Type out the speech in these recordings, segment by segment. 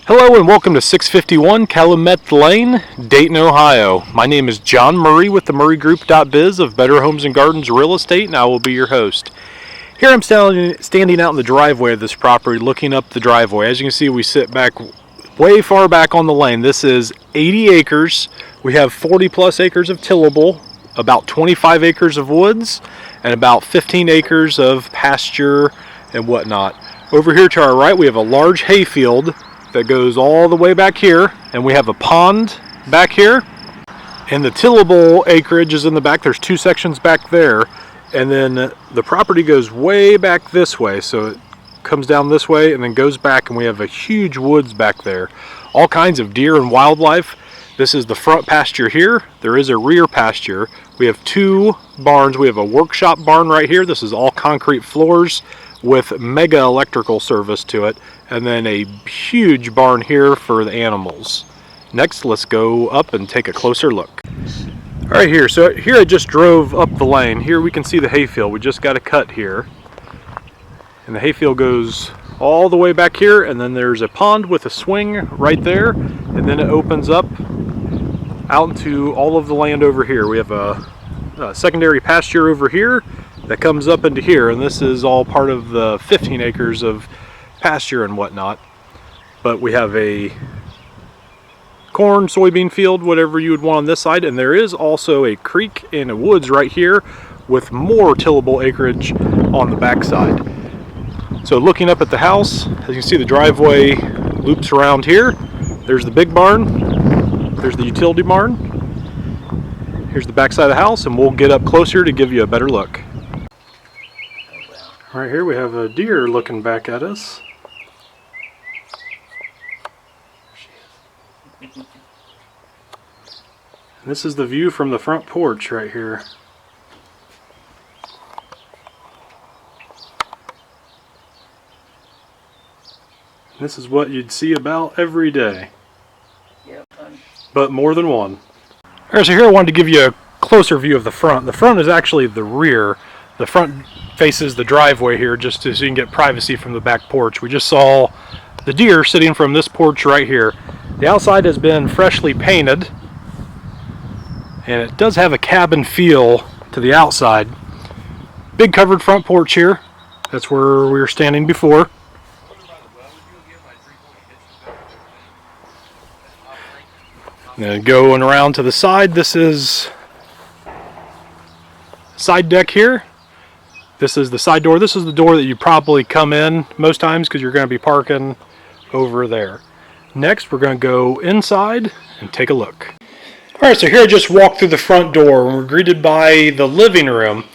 Hello and welcome to 651 Calumet Lane, Dayton, Ohio. My name is John Murray with the MurrayGroup.biz of Better Homes and Gardens Real Estate, and I will be your host. Here I'm standing out in the driveway of this property looking up the driveway. As you can see, we sit back way far back on the lane. This is 80 acres. We have 40 plus acres of tillable, about 25 acres of woods, and about 15 acres of pasture and whatnot. Over here to our right, we have a large hayfield that goes all the way back here, and we have a pond back here, and the tillable acreage is in the back. There's two sections back there, and then the property goes way back this way, so it comes down this way and then goes back, and we have a huge woods back there, all kinds of deer and wildlife. This is the front pasture here. There is a rear pasture. We have two barns. We have a workshop barn right here. This is all concrete floors with mega electrical service to it, and then a huge barn here for the animals. Next, let's go up and take a closer look. All right, here I just drove up the lane. Here we can see the hayfield. We just got a cut here, and the hayfield goes all the way back here, and then there's a pond with a swing right there, and then it opens up out into all of the land over here. We have a secondary pasture over here that comes up into here, and this is all part of the 15 acres of pasture and whatnot. But we have a corn, soybean field, whatever you would want on this side, and there is also a creek and a woods right here with more tillable acreage on the back side. So looking up at the house, as you can see, the driveway loops around here. There's the big barn, there's the utility barn, here's the back side of the house, and we'll get up closer to give you a better look. Right here we have a deer looking back at us. And this is the view from the front porch right here. This is what you'd see about every day. Yep. But more than one. Alright, so here I wanted to give you a closer view of the front. The front is actually the rear. The front faces the driveway here, just so you can get privacy from the back porch. We just saw the deer sitting from this porch right here. The outside has been freshly painted, and it does have a cabin feel to the outside. Big covered front porch here. That's where we were standing before. And then going around to the side, this is side deck here. This is the side door. This is the door that you probably come in most times because you're going to be parking over there. Next, we're going to go inside and take a look. Alright, so here I just walked through the front door and we're greeted by the living room.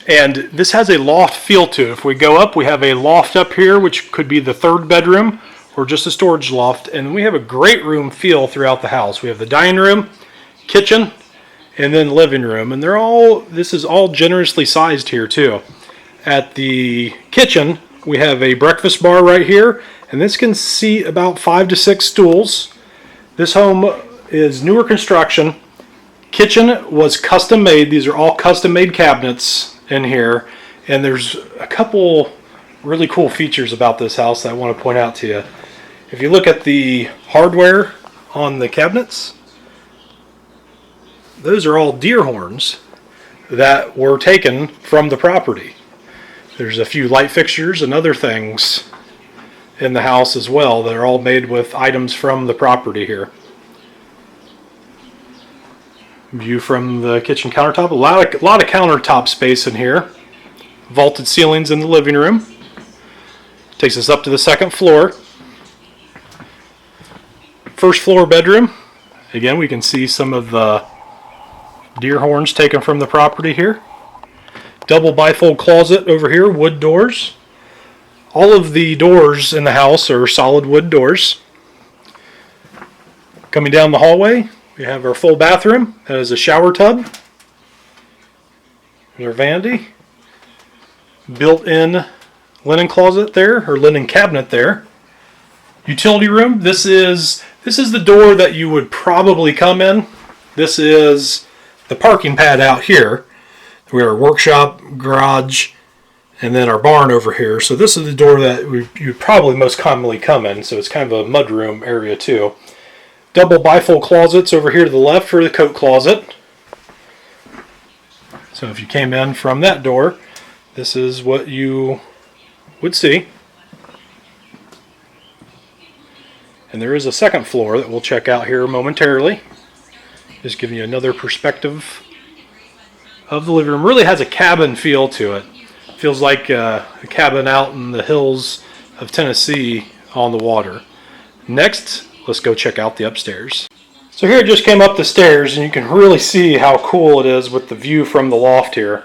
And this has a loft feel to it. If we go up, we have a loft up here, which could be the third bedroom or just a storage loft. And we have a great room feel throughout the house. We have the dining room, kitchen, and then living room. And this is all generously sized here too. At the kitchen, we have a breakfast bar right here, and this can seat about 5 to 6 stools. This home is newer construction. Kitchen was custom made. These are all custom made cabinets in here, and there's a couple really cool features about this house that I want to point out to you. If you look at the hardware on the cabinets, those are all deer horns that were taken from the property. There's a few light fixtures and other things in the house as well that are all made with items from the property here. View from the kitchen countertop. A lot of countertop space in here. Vaulted ceilings in the living room. Takes us up to the second floor. First floor bedroom. Again, we can see some of the deer horns taken from the property here. Double bifold closet over here, wood doors. All of the doors in the house are solid wood doors. Coming down the hallway, we have our full bathroom. That is a shower tub. There's our vanity. Built-in linen closet there, or linen cabinet there. Utility room. This is the door that you would probably come in. This is the parking pad out here. We have a workshop, garage, and then our barn over here. So this is the door that you probably most commonly come in. So it's kind of a mudroom area too. Double bifold closets over here to the left for the coat closet. So if you came in from that door, this is what you would see. And there is a second floor that we'll check out here momentarily. Just giving you another perspective of the living room. Really has a cabin feel to it. Feels like a cabin out in the hills of Tennessee on the water. Next, let's go check out the upstairs. So here I just came up the stairs and you can really see how cool it is with the view from the loft here.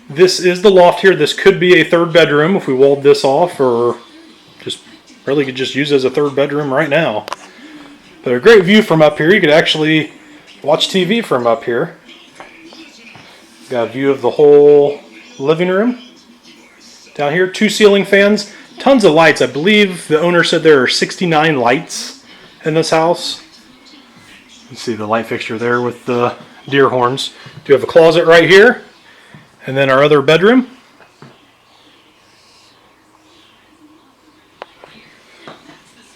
This is the loft here. This could be a third bedroom if we walled this off, or just really could just use it as a third bedroom right now. But a great view from up here. You could actually watch TV from up here. Got a view of the whole living room. Down here, 2 ceiling fans, tons of lights. I believe the owner said there are 69 lights in this house. You can see the light fixture there with the deer horns. Do have a closet right here, and then our other bedroom.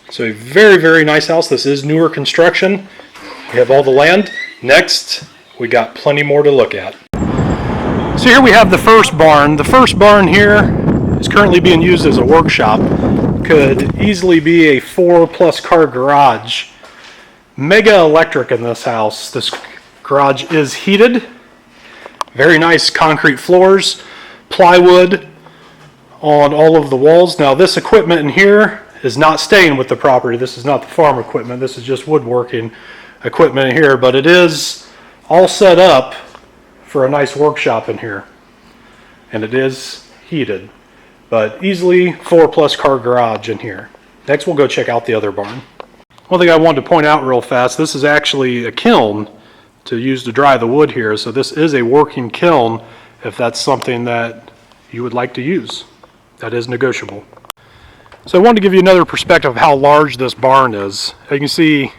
So a very, very nice house. This is newer construction. We have all the land. Next, we got plenty more to look at. So here we have the first barn. The first barn here is currently being used as a workshop. Could easily be a 4+ car garage. Mega electric in this house. This garage is heated. Very nice concrete floors, plywood on all of the walls. Now this equipment in here is not staying with the property. This is not the farm equipment. This is just woodworking equipment in here, but it is all set up for a nice workshop in here. And it is heated, but easily 4+ car garage in here. Next we'll go check out the other barn. One thing I wanted to point out real fast, this is actually a kiln to use to dry the wood here. So this is a working kiln if that's something that you would like to use. That is negotiable. So I wanted to give you another perspective of how large this barn is. You can see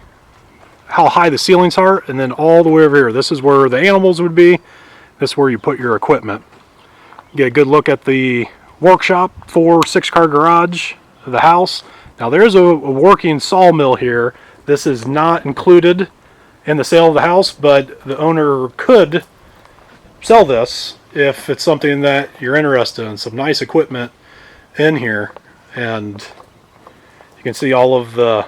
how high the ceilings are, and then all the way over here. This is where the animals would be. This is where you put your equipment. You get a good look at the workshop, 4-6 car garage of the house. Now there's a working sawmill here. This is not included in the sale of the house, but the owner could sell this if it's something that you're interested in. Some nice equipment in here, and you can see all of the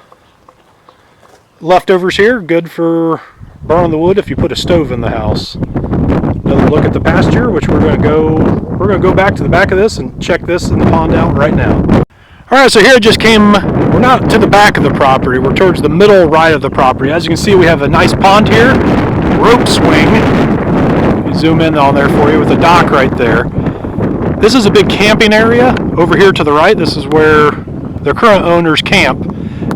leftovers here, good for burning the wood if you put a stove in the house. Another look at the pasture, which we're going to go back to the back of this and check this in the pond out right now. All right, so here it just came, we're not to the back of the property, we're towards the middle right of the property. As you can see, we have a nice pond here, rope swing. Let me zoom in on there for you with a dock right there. This is a big camping area over here to the right. This is where their current owners camp.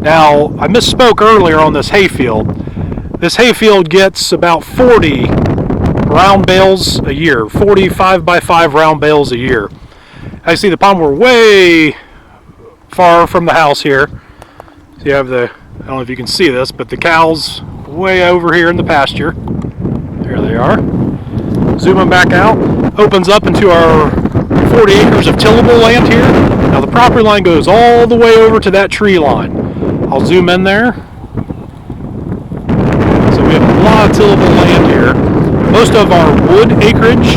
Now, I misspoke earlier on this hayfield. This hayfield gets about 40 round bales a year, 40 5x5 round bales a year. I see the pond, we're way far from the house here. So you have the, I don't know if you can see this, but the cows way over here in the pasture. There they are. Zooming back out, opens up into our 40 acres of tillable land here. Now the property line goes all the way over to that tree line. I'll zoom in there. So we have a lot of tillable land here. Most of our wood acreage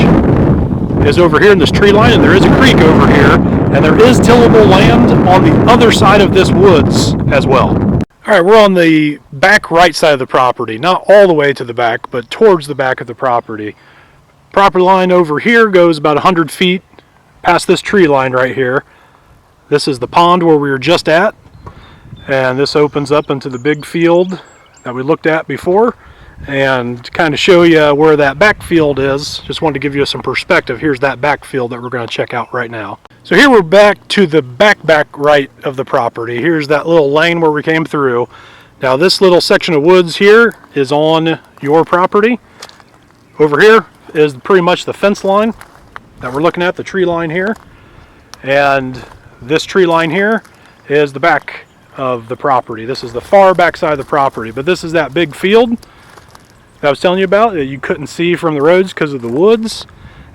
is over here in this tree line, and there is a creek over here, and there is tillable land on the other side of this woods as well. All right, we're on the back right side of the property, not all the way to the back, but towards the back of the property. Property line over here goes about 100 feet past this tree line right here. This is the pond where we were just at, and this opens up into the big field that we looked at before. And to kind of show you where that backfield is, just wanted to give you some perspective. Here's that backfield that we're going to check out right now. So here we're back to the back right of the property. Here's that little lane where we came through. Now this little section of woods here is on your property. Over here is pretty much the fence line that we're looking at, the tree line here. And this tree line here is the back of the property. This is the far back side of the property, but this is that big field that I was telling you about that you couldn't see from the roads because of the woods.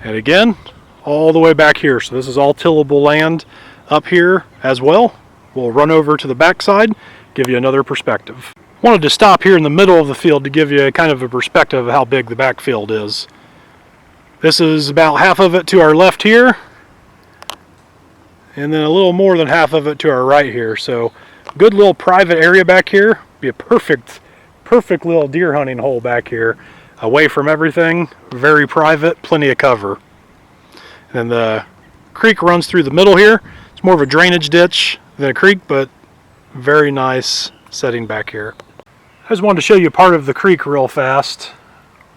And again, all the way back here. So this is all tillable land up here as well. We'll run over to the back side, give you another perspective. Wanted to stop here in the middle of the field to give you kind of a perspective of how big the back field is. This is about half of it to our left here, and then a little more than half of it to our right here. So good little private area back here. Be a perfect little deer hunting hole back here, away from everything, very private, plenty of cover. And then the creek runs through the middle here. It's more of a drainage ditch than a creek, but very nice setting back here. I just wanted to show you part of the creek real fast.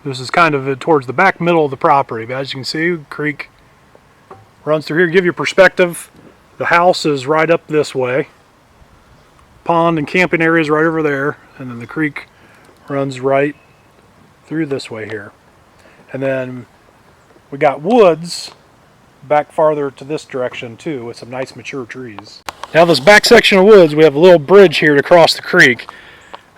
This is kind of towards the back middle of the property, but as you can see, the creek runs through here. Give you perspective, the house is right up this way. Pond and camping area is right over there, and then the creek runs right through this way here. And then we got woods back farther to this direction too, with some nice mature trees. Now this back section of woods, we have a little bridge here to cross the creek.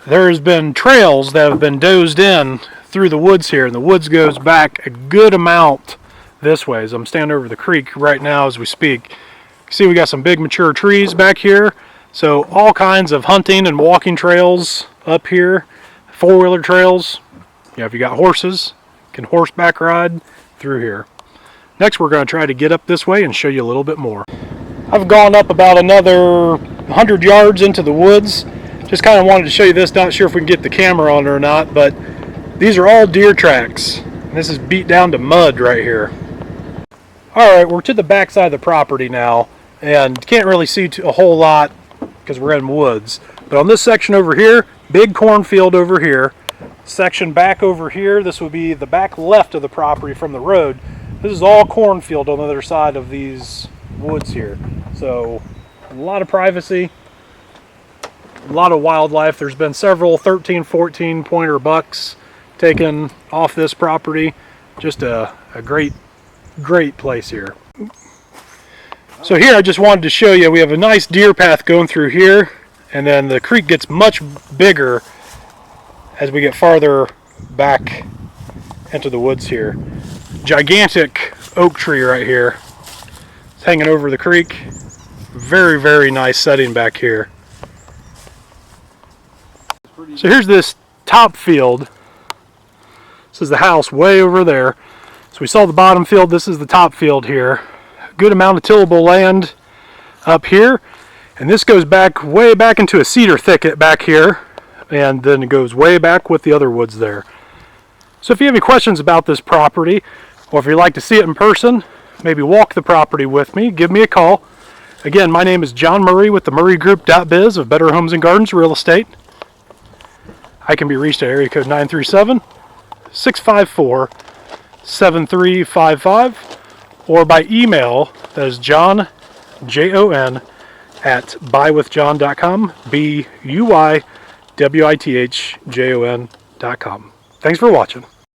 There has been trails that have been dozed in through the woods here, and the woods goes back a good amount this way. As I'm standing over the creek right now as we speak. See, we got some big mature trees back here, so all kinds of hunting and walking trails up here, four-wheeler trails. You know, if you got horses, you can horseback ride through here. Next, we're going to try to get up this way and show you a little bit more. I've gone up about another 100 yards into the woods. Just kind of wanted to show you this. Not sure if we can get the camera on it or not, but these are all deer tracks. This is beat down to mud right here. Alright, we're to the back side of the property now, and can't really see a whole lot because we're in woods. But on this section over here, big cornfield over here. Section back over here, this would be the back left of the property from the road. This is all cornfield on the other side of these woods here. So a lot of privacy, a lot of wildlife. There's been several 13, 14 pointer bucks taken off this property. Just a great place here. So here I just wanted to show you, we have a nice deer path going through here, and then the creek gets much bigger as we get farther back into the woods here. Gigantic oak tree right here. It's hanging over the creek. Very nice setting back here. So here's this top field. This is the house way over there. So we saw the bottom field, this is the top field here. Good amount of tillable land up here. And this goes back, way back into a cedar thicket back here. And then it goes way back with the other woods there. So if you have any questions about this property, or if you'd like to see it in person, maybe walk the property with me, give me a call. Again, my name is John Murray with the Murray.Biz of Better Homes and Gardens Real Estate. I can be reached at area code 937-654-7355 or by email, that is John, Jon, at buywithjon.com, BUYWITHJON.com. Thanks for watching.